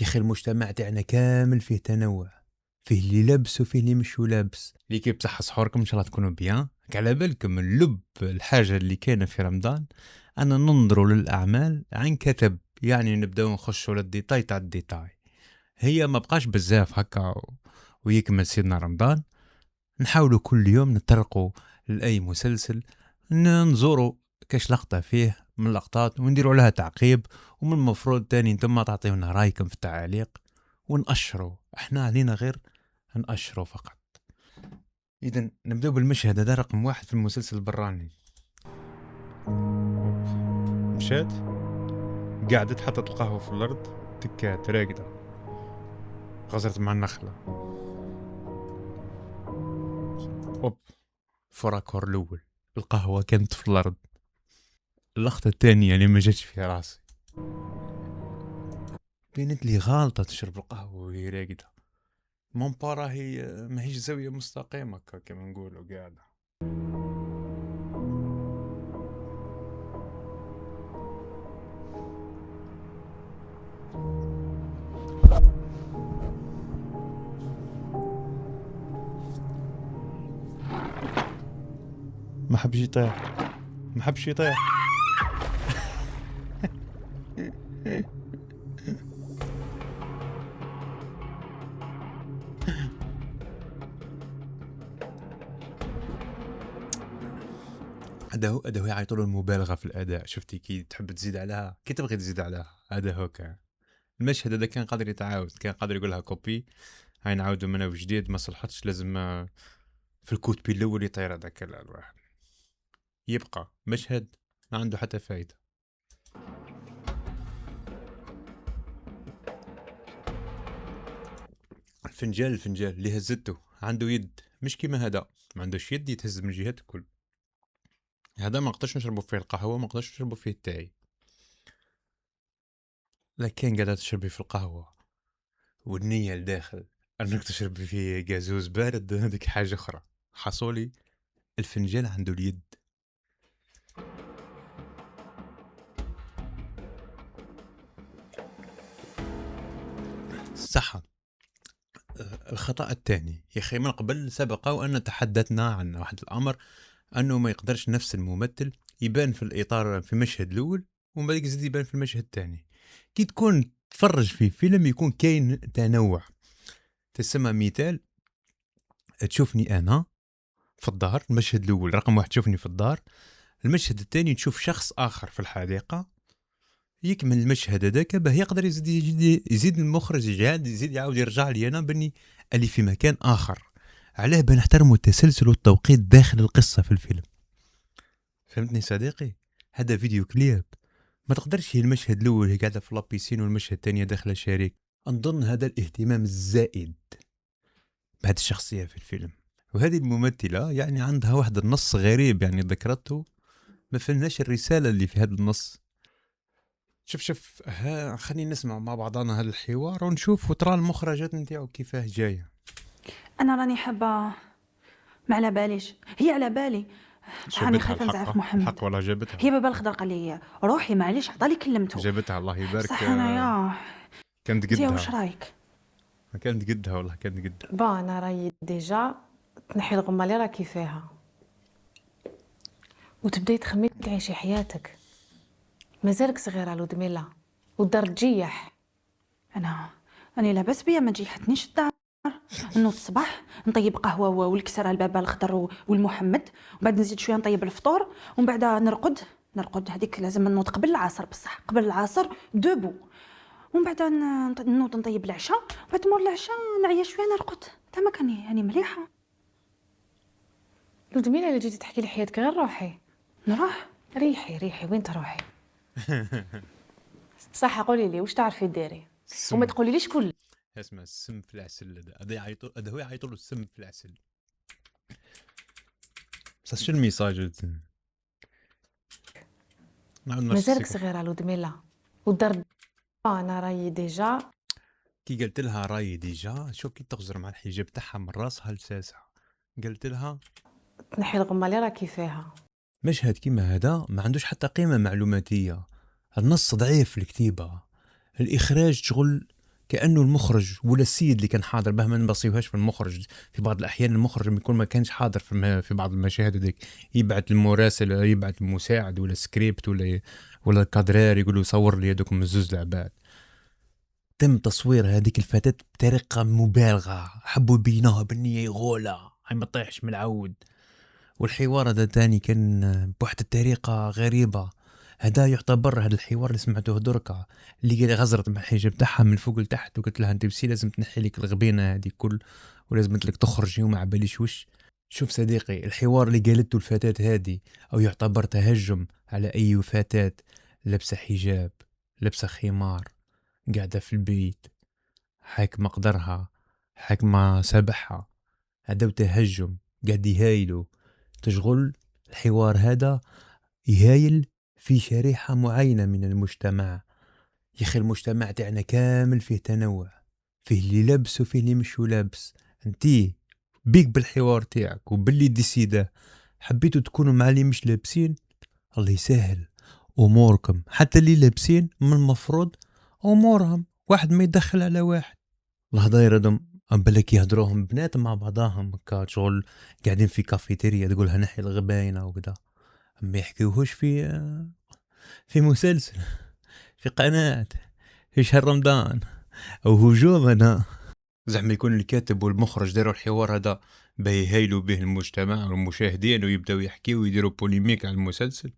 يا اخي المجتمع تاعنا كامل فيه تنوع، فيه اللي لابس وفيه اللي مش لابس. اللي كي بصح سحوركم ان شاء الله تكونوا بيان. على بالكم من لب الحاجه اللي كاينه في رمضان انا ننظروا للاعمال عن كتب، يعني نبداو نخشوا للديتاي تاع الديتاي. هي ما بقاش بزاف هكا ويكمل سيدنا رمضان. نحاولوا كل يوم نطرقوا لأي مسلسل، نزوروا كاش لقطة فيه من اللقطات ونديروا لها تعقيب، ومن المفروض تاني انتم تعطيونا رايكم في التعليق ونأشروا. احنا علينا غير نأشروا فقط. اذا نبدأ بالمشهد هذا رقم 1 في المسلسل البراني. مشات قاعدة حطت القهوة في الأرض، تكات راقدة، غزرت مع النخلة. اوب فراكور الأول، القهوة كانت في الأرض. اللقطة الثانية اللي ما جاتش في راسي، بينت لي غالطة تشرب القهوة وهي راقدة. مونبارا هي ماهيش زاوية مستقيمة كما نقولوا قاعدة. ما حبش يطيح، ما حبش يطيح. هذا هو يعيطوا له المبالغة في الأداء. شفتي كي تحب تزيد عليها، كي تبغي تزيد عليها، هذا هو كان المشهد هذا. كان قادر يتعاود، كان قادر يقولها كوبي، هاي نعاودوا منها وجديد. ما صلحتش، لازم في الكوت بي الأول يطير هذاك الواحد. يبقى مشهد ما عنده حتى فايدة. الفنجان اللي هزته عنده يد، مش كيما هذا ما عندوش يد يتهز من جهات الكل. هذا ما نقدرش نشربوا فيه القهوة، ما نقدرش نشربوا فيه التاي. لكن قاعدة تشربي في القهوة والنية لداخل انك تشربي فيه قازوز بارد، هذيك حاجة اخرى. حصولي الفنجان عنده اليد. صح. الخطأ الثاني يا اخي، من قبل سبق وان تحدثنا عن واحد الامر، انه ما يقدرش نفس الممثل يبان في الاطار في المشهد الاول ومن بعد يزيد يبان في المشهد الثاني. كي تكون تفرج في فيلم يكون كاين تنوع. تسمى مثال، تشوفني انا في الدار المشهد الاول رقم 1، تشوفني في الدار. المشهد الثاني تشوف شخص اخر في الحديقه. يكمل المشهد هذاك باه يقدر يزيد المخرج يزيد يعاود يرجع لي انا بني اللي في مكان اخر. علاه بنحترموا التسلسل والتوقيت داخل القصه في الفيلم. فهمتني صديقي؟ هذا فيديو كليب. ما تقدرش هي المشهد الاول هي قاعده في لابيسين والمشهد الثاني داخله شريك. نظن هذا الاهتمام الزائد بهذه الشخصيه في الفيلم. وهذه الممثله يعني عندها واحد النص غريب يعني ذكرته، ما فهمناش الرساله اللي في هذا النص. شوف خلينا نسمع مع بعضنا هذا الحوار ونشوف وترى المخرجات نتاعو كيفاه جايه. انا راني حابه، ما على باليش، هي على بالي. راني خايفه نزعف محمد. الحق والله جابتها. هي بابا الخضر قال لي روحي معليش عطالي كلمته. جابتها الله يبارك. صح انايا كانت انت قدها. واش رايك؟ كانت قدها والله كانت قدها. با انا رايي ديجا تنحي الغمه اللي راكي فيها وتبداي تخمي تعيشي حياتك. مازالك صغيره لودميلا والدار تجيح. انا لاباس بيا ما جيحتنيش الدار. نوض الصباح نطيب قهوه والكسره البابا الخضر والمحمد، ومن بعد نزيد شويه نطيب الفطور، ومن بعد نرقد. هذيك لازم نوض قبل العصر، بصح قبل العصر دوبو. ومن بعد نوض نطيب العشاء، بعد مور العشاء نعيا شويه نرقد. تما كاني يعني مليحه. لودميلا اللي جيتي تحكي لي حياتك غير روحي. نروح ريحي وين تروحي؟ صح قولي لي واش تعرفي ديري وما تقوليليش كل اسمع السم في العسل. هذا يعيطوا، هذا هو يعيطوا له السم في العسل. بس شنو الميساج؟ مازالك صغيره لودميلا والدار. انا رايي ديجا كي قلت لها راي ديجا، شوف كي تغزر مع الحجاب تاعها من راسها لساسها. قلت لها تنحي الغمه اللي راكي فيها. مشهد كيما هذا ما عندوش حتى قيمة معلوماتية. النص ضعيف في الكتيبة، الإخراج شغل كأنه المخرج ولا السيد اللي كان حاضر، مهما نبصيوهاش في المخرج، في بعض الأحيان المخرج لما يكون ما كانش حاضر في بعض المشاهد هذيك، يبعث المراسل، يبعث المساعد ولا سكريبت ولا الكادرير يقول له صور لي هذوك من زوز لعبات. تم تصوير هذيك الفتاة بطريقة مبالغة، حبوا يبينوها بالنية غولة هاي ما طيحش من العود. والحوار هذا تاني كان بواحد الطريقة غريبة. هذا يعتبر هذا الحوار اللي سمعته دركا، اللي قال غزرت من الحجاب تاعها من فوق لتحت وقلت لها انت بسي لازم تنحي لك الغبينة هذه كل، ولازم لك تخرجي وما عباليش وش. شوف صديقي، الحوار اللي قالته الفتاة هذه او يعتبر تهجم على اي فتاة لابسة حجاب، لابسة خمار، قاعدة في البيت، حاكمة قدرها، حاكمة سبحها، هذا تهجم. قاعد يهايلوا تشغل الحوار هذا، يهايل في شريحة معينة من المجتمع. يا أخي المجتمع تاعنا كامل فيه تنوع، فيه اللي لابس وفيه اللي مش لابس. انتي بيك بالحوار تاعك وباللي ديسيده حبيتوا تكونوا مع اللي مش لابسين، الله يسهل أموركم. حتى اللي لابسين من المفروض أمورهم واحد ما يدخل على واحد. الهضاير هذم بالك يهدروهم بنات مع بعضاهم كشغل، قاعدين في كافيتيريا تقولها نحي الغباينة وكذا، ما يحكيوهوش في مسلسل، في قناة، في شهر رمضان أو هجوم. هذا زعما يكون الكاتب والمخرج داروا الحوار هذا بيهيلوا به المجتمع والمشاهدين ويبداو يحكيوا ويديروا بوليميك على المسلسل.